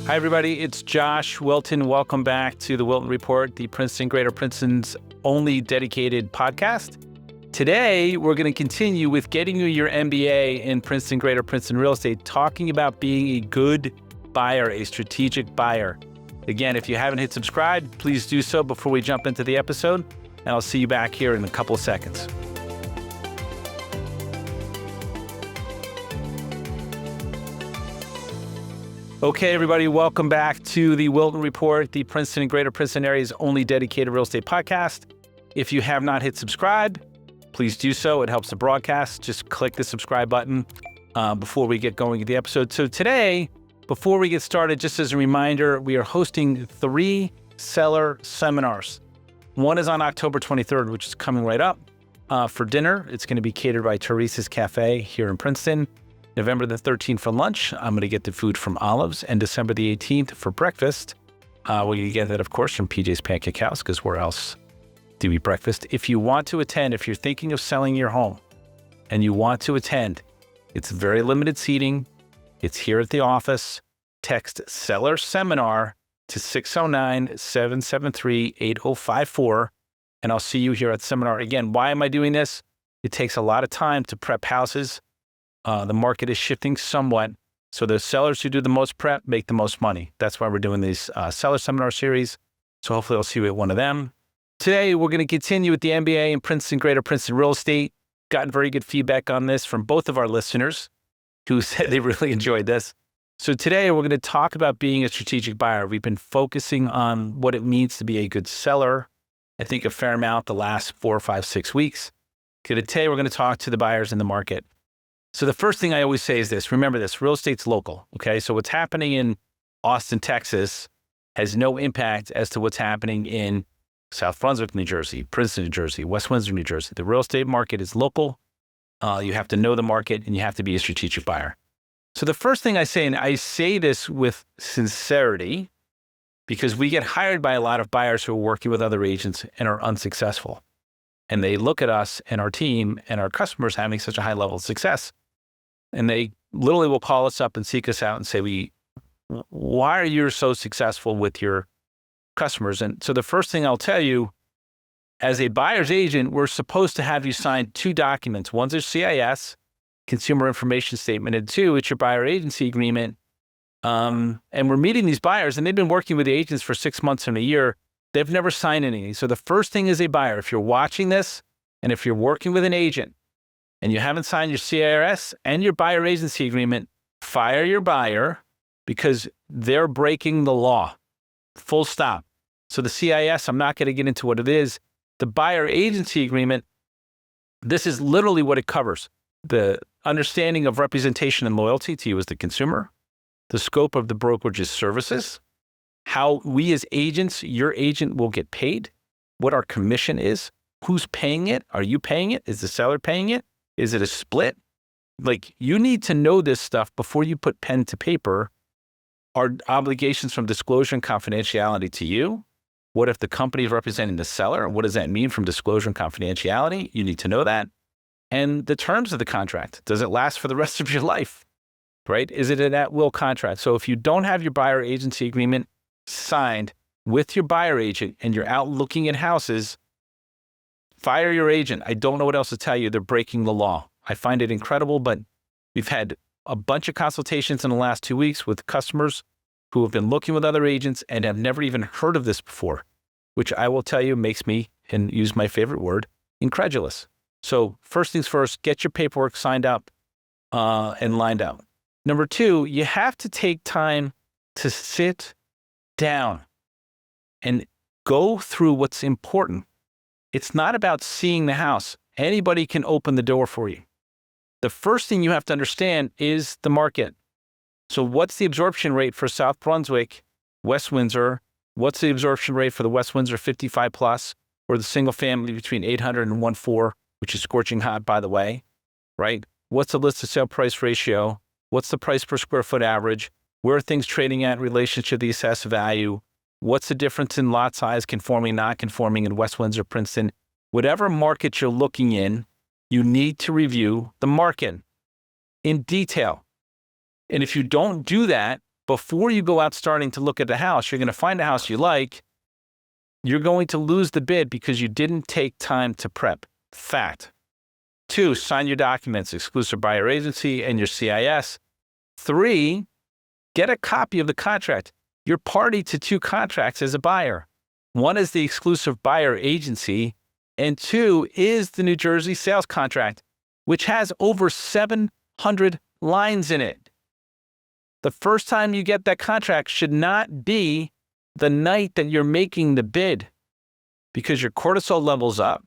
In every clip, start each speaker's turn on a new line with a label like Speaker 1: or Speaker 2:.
Speaker 1: Hi, everybody. It's Josh Wilton. Welcome back to the Wilton Report, the Princeton Greater Princeton's only dedicated podcast. Today, we're going to continue with getting you your MBA in Princeton Greater Princeton Real Estate, talking about being a good buyer, a strategic buyer. Again, if you haven't hit subscribe, please do so before we jump into the episode, and I'll see you back here in a couple of seconds. Okay, everybody, welcome back to the Wilton Report, the Princeton and Greater Princeton area's only dedicated real estate podcast. If you have not hit subscribe, please do so. It helps the broadcast. Just click the subscribe button before we get going with the episode. So today, before we get started, just as a reminder, we are hosting 3 seller seminars. One is on October 23rd, which is coming right up for dinner. It's going to be catered by 𝐂𝐎𝐍𝐶𝐂𝐓 Cafe here in Princeton. November the 13th for lunch, I'm going to get the food from Olives, and December the 18th for breakfast. You get that, of course, from PJ's Pancake House, because where else do we eat breakfast? If you want to attend, if you're thinking of selling your home and you want to attend, it's very limited seating. It's here at the office. Text Seller Seminar to 609-773-8054, and I'll see you here at seminar. Again, why am I doing this? It takes a lot of time to prep houses. The market is shifting somewhat, so the sellers who do the most prep make the most money. That's why we're doing these seller seminar series. So hopefully I'll see you at one of them. Today, we're going to continue with the MBA in Princeton Greater Princeton Real Estate. Gotten very good feedback on this from both of our listeners who said they really enjoyed this. So today, we're going to talk about being a strategic buyer. We've been focusing on what it means to be a good seller, I think a fair amount the last 4, 5, 6 weeks. Today, we're going to talk to the buyers in the market. So the first thing I always say is this. Remember this, real estate's local, okay? So what's happening in Austin, Texas has no impact as to what's happening in South Brunswick, New Jersey, Princeton, New Jersey, West Windsor, New Jersey. The real estate market is local. You have to know the market, and you have to be a strategic buyer. So the first thing I say, and I say this with sincerity, because we get hired by a lot of buyers who are working with other agents and are unsuccessful. And they look at us and our team and our customers having such a high level of success. And they literally will call us up and seek us out and say, why are you so successful with your customers? And so the first thing I'll tell you, as a buyer's agent, we're supposed to have you sign 2 documents. One's a CIS, Consumer Information Statement, and 2, it's your buyer agency agreement. And we're meeting these buyers, and they've been working with the agents for 6 months and a year. They've never signed anything. So the first thing as a buyer, if you're watching this, and if you're working with an agent, and you haven't signed your CIS and your buyer agency agreement, fire your buyer, because they're breaking the law. Full stop. So the CIS, I'm not going to get into what it is. The buyer agency agreement, this is literally what it covers. The understanding of representation and loyalty to you as the consumer, the scope of the brokerage's services, how we as agents, your agent will get paid, what our commission is, who's paying it, are you paying it, is the seller paying it? Is it a split? Like, you need to know this stuff before you put pen to paper. Are obligations from disclosure and confidentiality to you? What if the company is representing the seller? What does that mean from disclosure and confidentiality? You need to know that. And the terms of the contract. Does it last for the rest of your life? Right? Is it an at-will contract? So if you don't have your buyer agency agreement signed with your buyer agent and you're out looking at houses, fire your agent. I don't know what else to tell you. They're breaking the law. I find it incredible, but we've had a bunch of consultations in the last 2 weeks with customers who have been looking with other agents and have never even heard of this before, which I will tell you makes me, and use my favorite word, incredulous. So first things first, get your paperwork signed up and lined out. Number 2, you have to take time to sit down and go through what's important. It's not about seeing the house. Anybody can open the door for you. The first thing you have to understand is the market. So what's the absorption rate for South Brunswick, West Windsor? What's the absorption rate for the West Windsor 55 plus, or the single family between 800 and 1.4, which is scorching hot, by the way, right? What's the list to sale price ratio? What's the price per square foot average? Where are things trading at in relation to the assessed value? What's the difference in lot size, conforming, not conforming in West Windsor, Princeton? Whatever market you're looking in, you need to review the market in detail. And if you don't do that before you go out starting to look at the house, you're going to find a house you like. You're going to lose the bid because you didn't take time to prep. Fact. 2, sign your documents, exclusive buyer agency and your CIS. 3, get a copy of the contract. You're party to 2 contracts as a buyer. 1 is the exclusive buyer agency, and 2 is the New Jersey sales contract, which has over 700 lines in it. The first time you get that contract should not be the night that you're making the bid, because your cortisol level's up,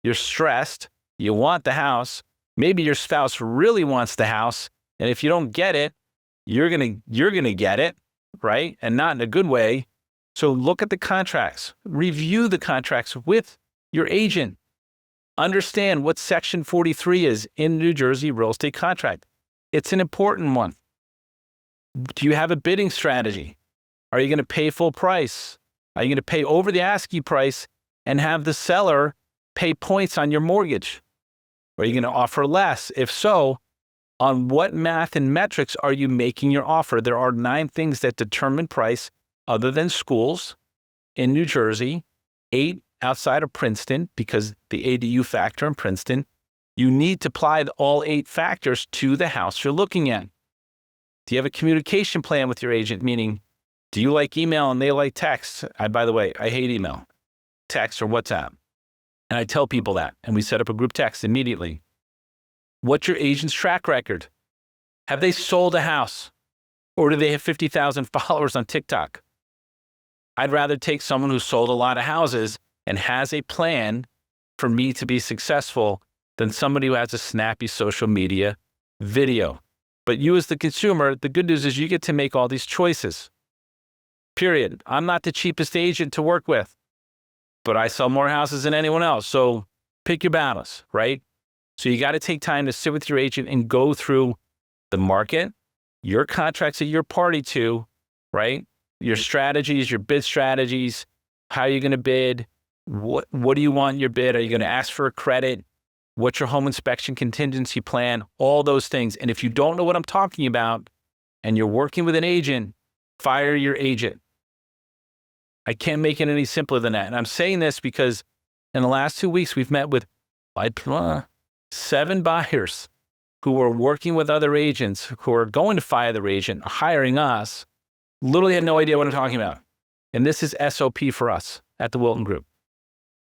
Speaker 1: you're stressed, you want the house, maybe your spouse really wants the house, and if you don't get it, you're gonna get it, right? And not in a good way. So look at the contracts, review the contracts with your agent. Understand what Section 43 is in New Jersey real estate contract. It's an important one. Do you have a bidding strategy? Are you going to pay full price? Are you going to pay over the asking price and have the seller pay points on your mortgage? Or are you going to offer less? If so, on what math and metrics are you making your offer? There are 9 things that determine price other than schools in New Jersey, 8 outside of Princeton, because the ADU factor in Princeton. You need to apply all 8 factors to the house you're looking at. Do you have a communication plan with your agent? Meaning, do you like email and they like text? By the way, I hate email, text, or WhatsApp. And I tell people that, and we set up a group text immediately. What's your agent's track record? Have they sold a house? Or do they have 50,000 followers on TikTok? I'd rather take someone who sold a lot of houses and has a plan for me to be successful than somebody who has a snappy social media video. But you as the consumer, the good news is you get to make all these choices. Period. I'm not the cheapest agent to work with, but I sell more houses than anyone else. So pick your battles, right? So you got to take time to sit with your agent and go through the market, your contracts that you're party to, right? Your strategies, your bid strategies, how you're going to bid, what do you want in your bid? Are you going to ask for a credit? What's your home inspection contingency plan? All those things. And if you don't know what I'm talking about and you're working with an agent, fire your agent. I can't make it any simpler than that. And I'm saying this because in the last 2 weeks, we've met with 7 buyers who are working with other agents who are going to fire their agent, hiring us, literally had no idea what I'm talking about. And this is SOP for us at the Wilton Group.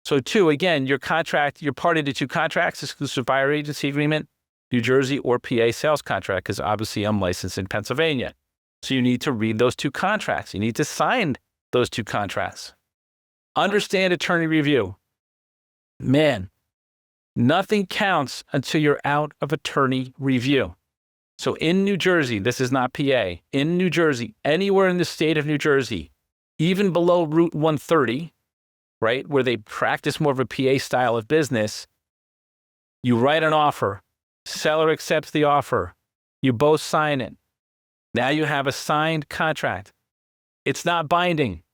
Speaker 1: So 2, again, your contract, you're party to 2 contracts, exclusive buyer agency agreement, New Jersey or PA sales contract, because obviously I'm licensed in Pennsylvania. So you need to read those 2 contracts. You need to sign those 2 contracts. Understand attorney review. Man, nothing counts until you're out of attorney review. So in New Jersey, this is not PA, in New Jersey, anywhere in the state of New Jersey, even below Route 130, right, where they practice more of a PA style of business, you write an offer, seller accepts the offer, you both sign it. Now you have a signed contract. It's not binding.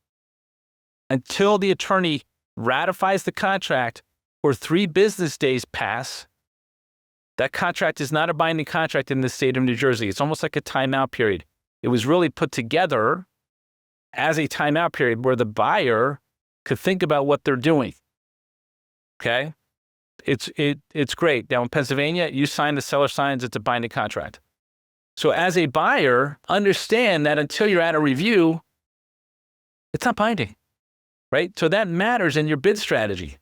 Speaker 1: Until the attorney ratifies the contract or 3 business days pass, that contract is not a binding contract in the state of New Jersey. It's almost like a timeout period. It was really put together as a timeout period where the buyer could think about what they're doing. Okay? It's great. Now in Pennsylvania, you sign, the seller signs, it's a binding contract. So as a buyer, understand that until you're at a review, it's not binding, right? So that matters in your bid strategy.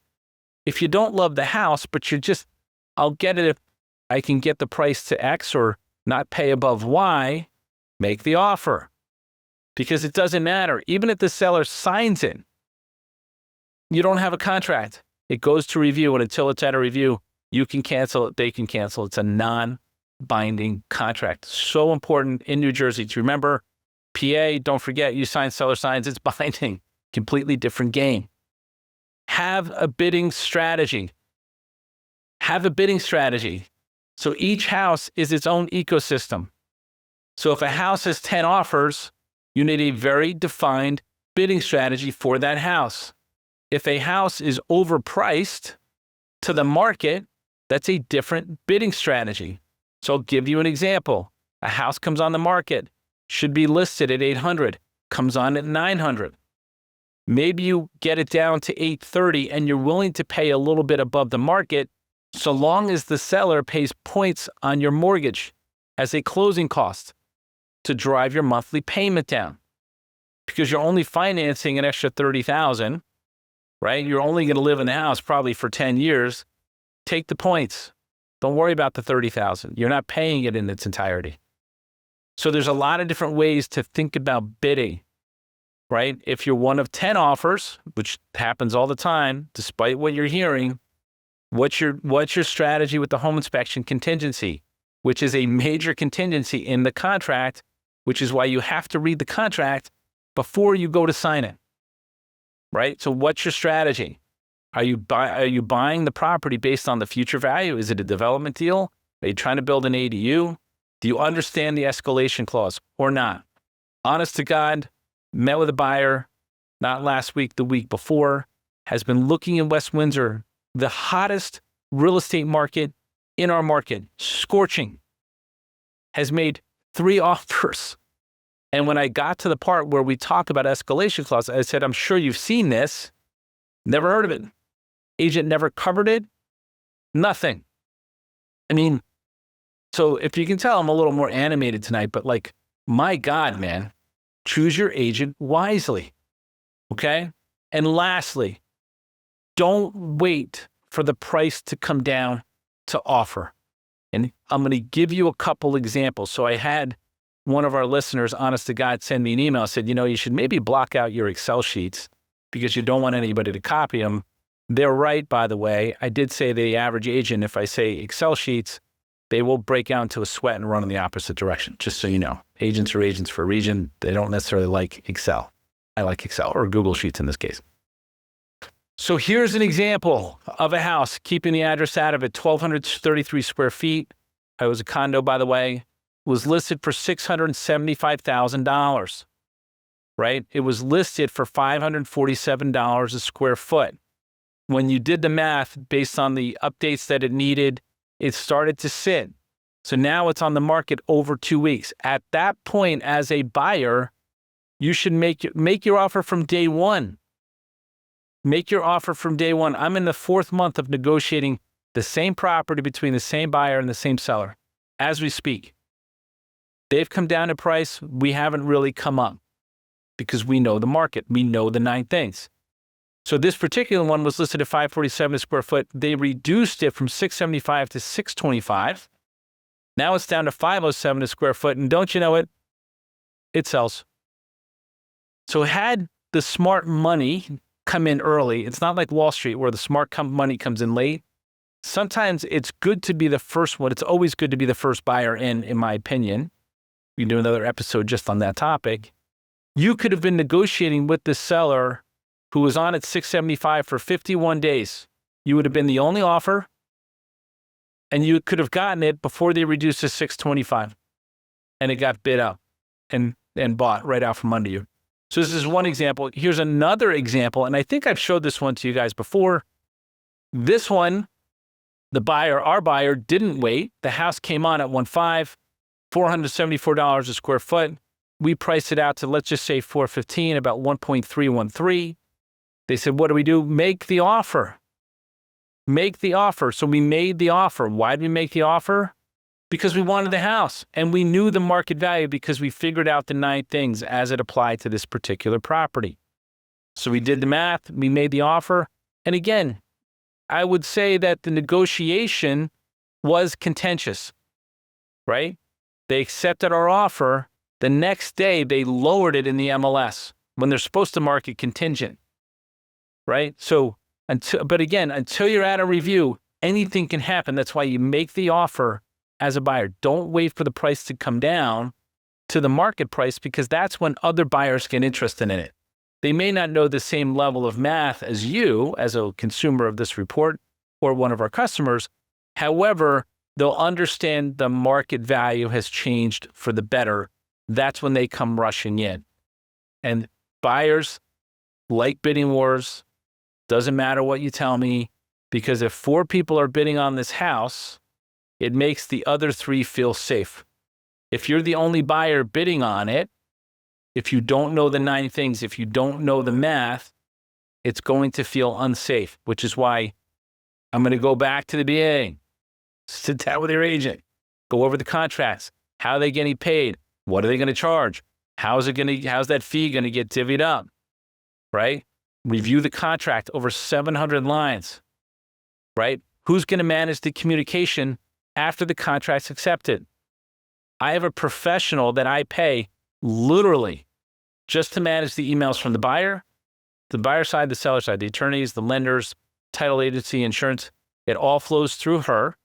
Speaker 1: If you don't love the house, but you're just, I'll get it if I can get the price to X or not pay above Y, make the offer. Because it doesn't matter. Even if the seller signs it, you don't have a contract. It goes to review, and until it's at a review, you can cancel it, they can cancel. It's a non-binding contract. So important in New Jersey to remember. PA, don't forget, you sign, seller signs, it's binding. Completely different game. Have a bidding strategy. Have a bidding strategy. So each house is its own ecosystem. So if a house has 10 offers, you need a very defined bidding strategy for that house. If a house is overpriced to the market, that's a different bidding strategy. So I'll give you an example. A house comes on the market should be listed at 800, comes on at 900. Maybe you get it down to 830 and you're willing to pay a little bit above the market so long as the seller pays points on your mortgage as a closing cost to drive your monthly payment down. Because you're only financing an extra $30,000, right? You're only going to live in the house probably for 10 years. Take the points. Don't worry about the $30,000. You're not paying it in its entirety. So there's a lot of different ways to think about bidding, right? If you're one of 10 offers, which happens all the time, despite what you're hearing, what's your strategy with the home inspection contingency, which is a major contingency in the contract, which is why you have to read the contract before you go to sign it, right? So what's your strategy? Are you buying the property based on the future value? Is it a development deal? Are you trying to build an ADU? Do you understand the escalation clause or not? Honest to God, met with a buyer, not last week, the week before, has been looking in West Windsor, the hottest real estate market in our market, scorching, has made 3 offers. And when I got to the part where we talk about escalation clause, I said, I'm sure you've seen this. Never heard of it. Agent never covered it. Nothing. I mean, so if you can tell, I'm a little more animated tonight, but like, my God, man, choose your agent wisely. Okay? And lastly, don't wait for the price to come down to offer. And I'm going to give you a couple examples. So I had one of our listeners, honest to God, send me an email, said, you should maybe block out your Excel sheets because you don't want anybody to copy them. They're right, by the way. I did say the average agent, if I say Excel sheets, they will break out into a sweat and run in the opposite direction, just so you know. Agents are agents for a reason. They don't necessarily like Excel. I like Excel, or Google Sheets in this case. So here's an example of a house, keeping the address out of it, 1,233 square feet. It was a condo, by the way. Was listed for $675,000, right? It was listed for $547 a square foot. When you did the math based on the updates that it needed, it started to sit. So now it's on the market over 2 weeks. At that point, as a buyer, you should make your offer from day one. Make your offer from day one. I'm in the 4th month of negotiating the same property between the same buyer and the same seller as we speak. They've come down in price. We haven't really come up because we know the market. We know the 9 things. So this particular one was listed at $547 a square foot. They reduced it from $675 to $625. Now it's down to $507 a square foot. And don't you know it? It sells. So had the smart money come in early, it's not like Wall Street where the smart money comes in late. Sometimes it's good to be the first one. It's always good to be the first buyer in my opinion. We can do another episode just on that topic. You could have been negotiating with the seller who was on at $675 for 51 days. You would have been the only offer, and you could have gotten it before they reduced to $625, and it got bid up and bought right out from under you. So this is one example. Here's another example, and I think I've showed this one to you guys before. This one, our buyer didn't wait. The house came on at $1.5, $474 a square foot. We priced it out to, let's just say $415, about 1.313. They said, what do we do? Make the offer. Make the offer. So we made the offer. Why did we make the offer? Because we wanted the house and we knew the market value because we figured out the 9 things as it applied to this particular property. So we did the math, we made the offer. And again, I would say that the negotiation was contentious, right? They accepted our offer. The next day, they lowered it in the MLS when they're supposed to market contingent, right? So, but again, until you're at a review, anything can happen. That's why you make the offer as a buyer. Don't wait for the price to come down to the market price because that's when other buyers get interested in it. They may not know the same level of math as you, as a consumer of this report, or one of our customers. However, they'll understand the market value has changed for the better. That's when they come rushing in. And buyers like bidding wars. Doesn't matter what you tell me, because if 4 people are bidding on this house, it makes the other 3 feel safe. If you're the only buyer bidding on it, if you don't know the 9 things, if you don't know the math, it's going to feel unsafe, which is why I'm going to go back to the beginning. Sit down with your agent, go over the contracts. How are they getting paid? What are they going to charge? How's that fee going to get divvied up? Right? Review the contract, over 700 lines. Right? Who's going to manage the communication after the contract's accepted? I have a professional that I pay literally just to manage the emails from the buyer side, the seller side, the attorneys, the lenders, title agency, insurance. It all flows through her.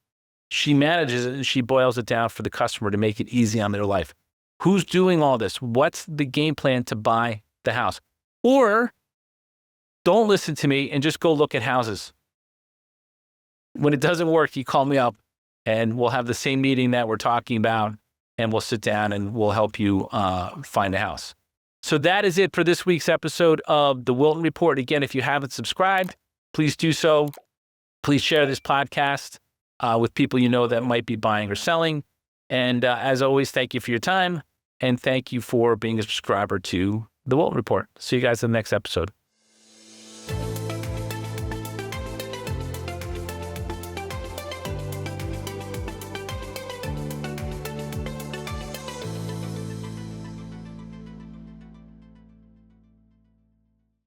Speaker 1: She manages it and she boils it down for the customer to make it easy on their life. Who's doing all this? What's the game plan to buy the house? Or don't listen to me and just go look at houses. When it doesn't work, you call me up and we'll have the same meeting that we're talking about, and we'll sit down and we'll help you find a house. So that is it for this week's episode of the Wilton Report. Again, if you haven't subscribed, please do so. Please share this podcast with people you know that might be buying or selling. And as always, thank you for your time. And thank you for being a subscriber to the Wilton Report. See you guys in the next episode.